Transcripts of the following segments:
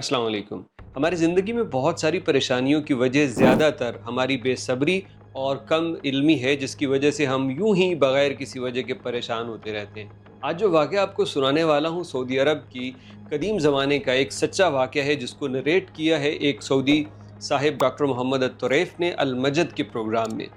अस्सलाम वालेकुम। हमारी ज़िंदगी में बहुत सारी परेशानियों की वजह ज़्यादातर हमारी बेसब्री और कम इल्मी है, जिसकी वजह से हम यूं ही बग़ैर किसी वजह के परेशान होते रहते हैं। आज जो वाक़या आपको सुनाने वाला हूँ सऊदी अरब की कदीम ज़माने का एक सच्चा वाक़या है, जिसको नरेट किया है एक सऊदी साहिब डॉक्टर मोहम्मद अत-तुरैफ ने अल मजद के प्रोग्राम में।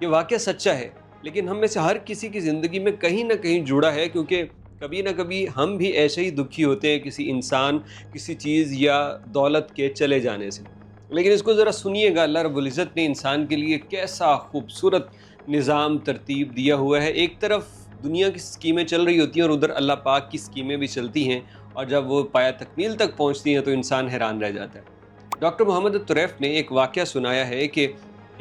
ये वाक़या सच्चा है, लेकिन हम में से हर किसी की ज़िंदगी में कहीं न कहीं जुड़ा है, क्योंकि कभी ना कभी हम भी ऐसे ही दुखी होते हैं किसी इंसान, किसी चीज़ या दौलत के चले जाने से। लेकिन इसको ज़रा सुनिएगा, अल्लाह रब्बुल इज़्ज़त ने इंसान के लिए कैसा खूबसूरत निज़ाम तरतीब दिया हुआ है। एक तरफ दुनिया की स्कीमें चल रही होती हैं और उधर अल्लाह पाक की स्कीमें भी चलती हैं, और जब वो पाया तकमील तक पहुँचती हैं तो इंसान हैरान रह जाता है। डॉक्टर मोहम्मद अत-तुरैफ ने एक वाक़या सुनाया है कि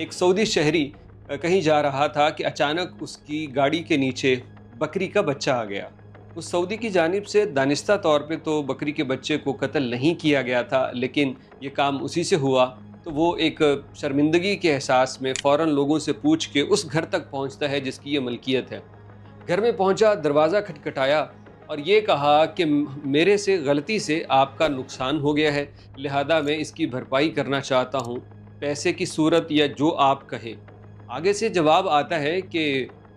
एक सऊदी शहरी कहीं जा रहा था कि अचानक उसकी गाड़ी के नीचे बकरी का बच्चा आ गया। उस सऊदी की जानिब से दानिस्ता तौर पे तो बकरी के बच्चे को कत्ल नहीं किया गया था, लेकिन ये काम उसी से हुआ। तो वो एक शर्मिंदगी के एहसास में फ़ौरन लोगों से पूछ के उस घर तक पहुंचता है जिसकी ये मलकियत है। घर में पहुंचा, दरवाज़ा खटखटाया और ये कहा कि मेरे से गलती से आपका नुकसान हो गया है, लिहाजा मैं इसकी भरपाई करना चाहता हूँ, पैसे की सूरत या जो आप कहें। आगे से जवाब आता है कि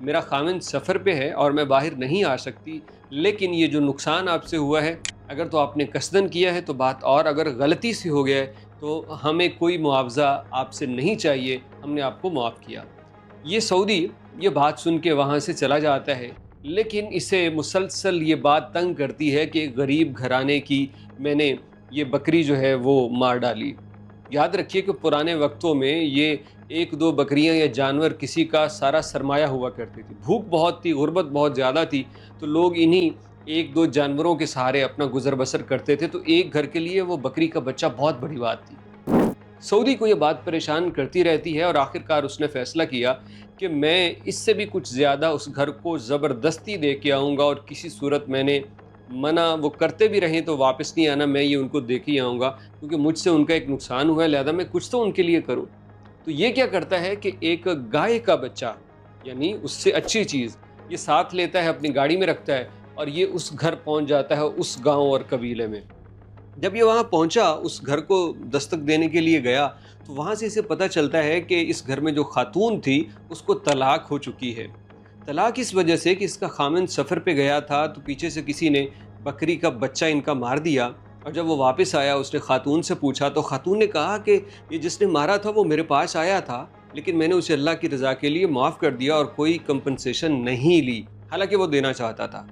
मेरा खामिंद सफ़र पे है और मैं बाहर नहीं आ सकती, लेकिन ये जो नुकसान आपसे हुआ है, अगर तो आपने कसदन किया है तो बात, और अगर गलती से हो गया है तो हमें कोई मुआवजा आपसे नहीं चाहिए, हमने आपको माफ़ किया। ये सऊदी ये बात सुन के वहाँ से चला जाता है, लेकिन इसे मुसलसल ये बात तंग करती है कि गरीब घराने की मैंने ये बकरी जो है वो मार डाली। याद रखिए कि पुराने वक्तों में ये एक दो बकरियां या जानवर किसी का सारा सरमाया हुआ करती थी। भूख बहुत थी, गुर्बत बहुत ज़्यादा थी, तो लोग इन्हीं एक दो जानवरों के सहारे अपना गुजर बसर करते थे। तो एक घर के लिए वो बकरी का बच्चा बहुत बड़ी बात थी। सऊदी को ये बात परेशान करती रहती है और आखिरकार उसने फ़ैसला किया कि मैं इससे भी कुछ ज़्यादा उस घर को ज़बरदस्ती दे के आऊँगा, और किसी सूरत मैंने मना वो करते भी रहें तो वापस नहीं आना, मैं ये उनको दे के ही आऊँगा, क्योंकि मुझसे उनका एक नुकसान हुआ है, लिहाजा मैं कुछ तो उनके लिए करूँ। तो ये क्या करता है कि एक गाय का बच्चा, यानी उससे अच्छी चीज़, ये साथ लेता है, अपनी गाड़ी में रखता है, और ये उस घर पहुंच जाता है, उस गांव और कबीले में। जब ये वहाँ पहुंचा, उस घर को दस्तक देने के लिए गया, तो वहाँ से इसे पता चलता है कि इस घर में जो खातून थी उसको तलाक हो चुकी है। तलाक इस वजह से कि इसका खामिंद सफ़र पे गया था, तो पीछे से किसी ने बकरी का बच्चा इनका मार दिया, और जब वो वापस आया उसने खातून से पूछा, तो खातून ने कहा कि ये जिसने मारा था वो मेरे पास आया था, लेकिन मैंने उसे अल्लाह की रज़ा के लिए माफ़ कर दिया और कोई कंपनसेशन नहीं ली, हालांकि वो देना चाहता था।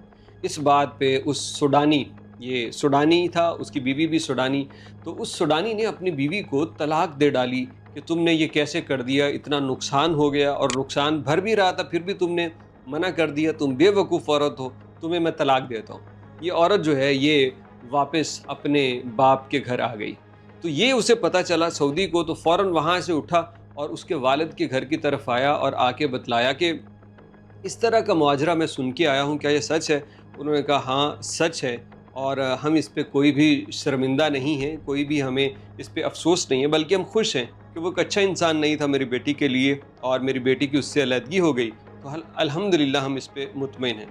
इस बात पे उस सुडानी, ये सुडानी था, उसकी बीवी भी सुडानी, तो उस सुडानी ने अपनी बीवी को तलाक दे डाली कि तुमने ये कैसे कर दिया, इतना नुकसान हो गया और नुकसान भर भी रहा था, फिर भी तुमने मना कर दिया, तुम बेवकूफ़ औरत हो, तुम्हें मैं तलाक देता हूँ। ये औरत जो है ये वापस अपने बाप के घर आ गई। तो ये उसे पता चला सऊदी को, तो फ़ौरन वहाँ से उठा और उसके वालिद के घर की तरफ आया और आके बतलाया कि इस तरह का मुआजरा मैं सुन के आया हूँ, क्या ये सच है? उन्होंने कहा हाँ सच है, और हम इस पे कोई भी शर्मिंदा नहीं हैं, कोई भी हमें इस पे अफसोस नहीं है, बल्कि हम खुश हैं कि वो एक अच्छा इंसान नहीं था मेरी बेटी के लिए, और मेरी बेटी की उससे अलहदगी हो गई, तो अल्हम्दुलिल्लाह हम इस पे मुतमईन हैं।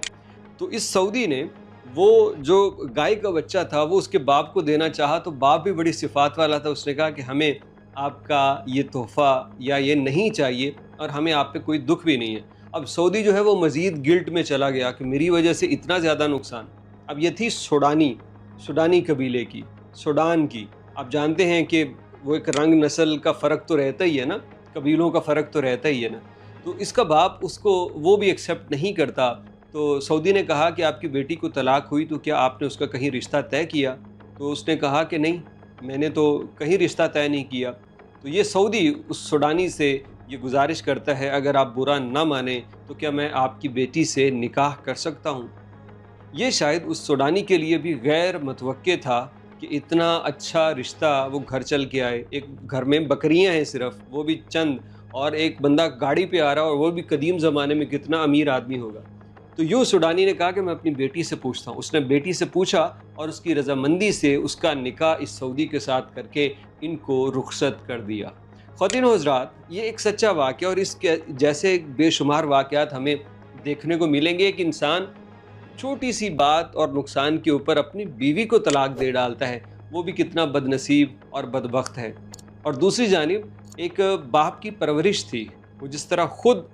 तो इस सऊदी ने वो जो गाय का बच्चा था वो उसके बाप को देना चाहा, तो बाप भी बड़ी सिफात वाला था, उसने कहा कि हमें आपका ये तोहफ़ा या ये नहीं चाहिए, और हमें आप पे कोई दुख भी नहीं है। अब सऊदी जो है वो मज़ीद गिल्ट में चला गया कि मेरी वजह से इतना ज़्यादा नुकसान। अब ये थी सुडानी कबीले की, सूडान की। आप जानते हैं कि वो एक रंग नस्ल का फ़र्क तो रहता ही है ना, कबीलों का फ़र्क तो रहता ही है ना। तो इसका बाप उसको वो भी एक्सेप्ट नहीं करता। तो सऊदी ने कहा कि आपकी बेटी को तलाक हुई, तो क्या आपने उसका कहीं रिश्ता तय किया? तो उसने कहा कि नहीं, मैंने तो कहीं रिश्ता तय नहीं किया। तो ये सऊदी उस सूडानी से ये गुजारिश करता है, अगर आप बुरा ना माने तो क्या मैं आपकी बेटी से निकाह कर सकता हूँ? ये शायद उस सूडानी के लिए भी गैर मुतवक्के था कि इतना अच्छा रिश्ता वो घर चल के आए। एक घर में बकरियां हैं सिर्फ, वो भी चंद, और एक बंदा गाड़ी पे आ रहा है, और वो भी कदीम ज़माने में कितना अमीर आदमी होगा। तो यूँ सूडानी ने कहा कि मैं अपनी बेटी से पूछता हूँ। उसने बेटी से पूछा और उसकी रजामंदी से उसका निकाह इस सऊदी के साथ करके इनको रुखसत कर दिया। ख़वातीन व हज़रात, ये एक सच्चा वाक़या, और इसके जैसे बेशुमार वाक़यात हमें देखने को मिलेंगे। एक इंसान छोटी सी बात और नुकसान के ऊपर अपनी बीवी को तलाक दे डालता है, वो भी कितना बदनसीब और बदबख्त है। और दूसरी जानिब एक बाप की परवरिश थी, वो जिस तरह खुद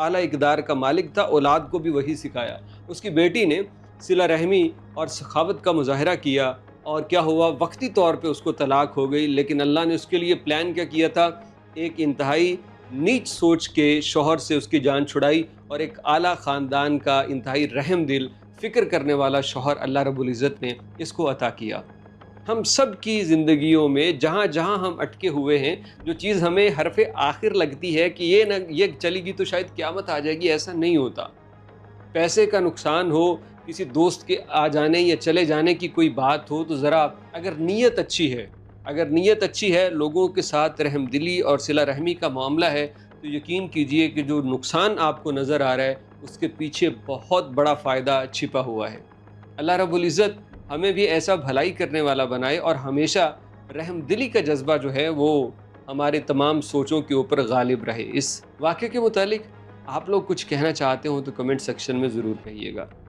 आला इक़दार का मालिक था, औलाद को भी वही सिखाया। उसकी बेटी ने सिला रहमी और सखावत का मुज़ाहरा किया, और क्या हुआ, वक्ती तौर पे उसको तलाक हो गई, लेकिन अल्लाह ने उसके लिए प्लान क्या किया था, एक इंतहाई नीच सोच के शौहर से उसकी जान छुड़ाई, और एक आला ख़ानदान का इंतहाई रहम दिल, फ़िक्र करने वाला शौहर अल्लाह रब्बुल इज़्ज़त ने इसको अता किया। हम सब की ज़िंदगियों में जहाँ जहाँ हम अटके हुए हैं, जो चीज़ हमें हरफ़े आखिर लगती है कि ये चलेगी तो शायद क़यामत आ जाएगी, ऐसा नहीं होता। पैसे का नुकसान हो, किसी दोस्त के आ जाने या चले जाने की कोई बात हो, तो ज़रा अगर नीयत अच्छी है, लोगों के साथ रहमदिली और सिला रहमी का मामला है, तो यकीन कीजिए कि जो नुकसान आपको नज़र आ रहा है, उसके पीछे बहुत बड़ा फ़ायदा छिपा हुआ है। अल्लाह रब्बुल इज़्ज़त हमें भी ऐसा भलाई करने वाला बनाए, और हमेशा रहमदिली का जज्बा जो है वो हमारे तमाम सोचों के ऊपर गालिब रहे। इस वाक़े के मुतालिक आप लोग कुछ कहना चाहते हो तो कमेंट सेक्शन में ज़रूर कहिएगा।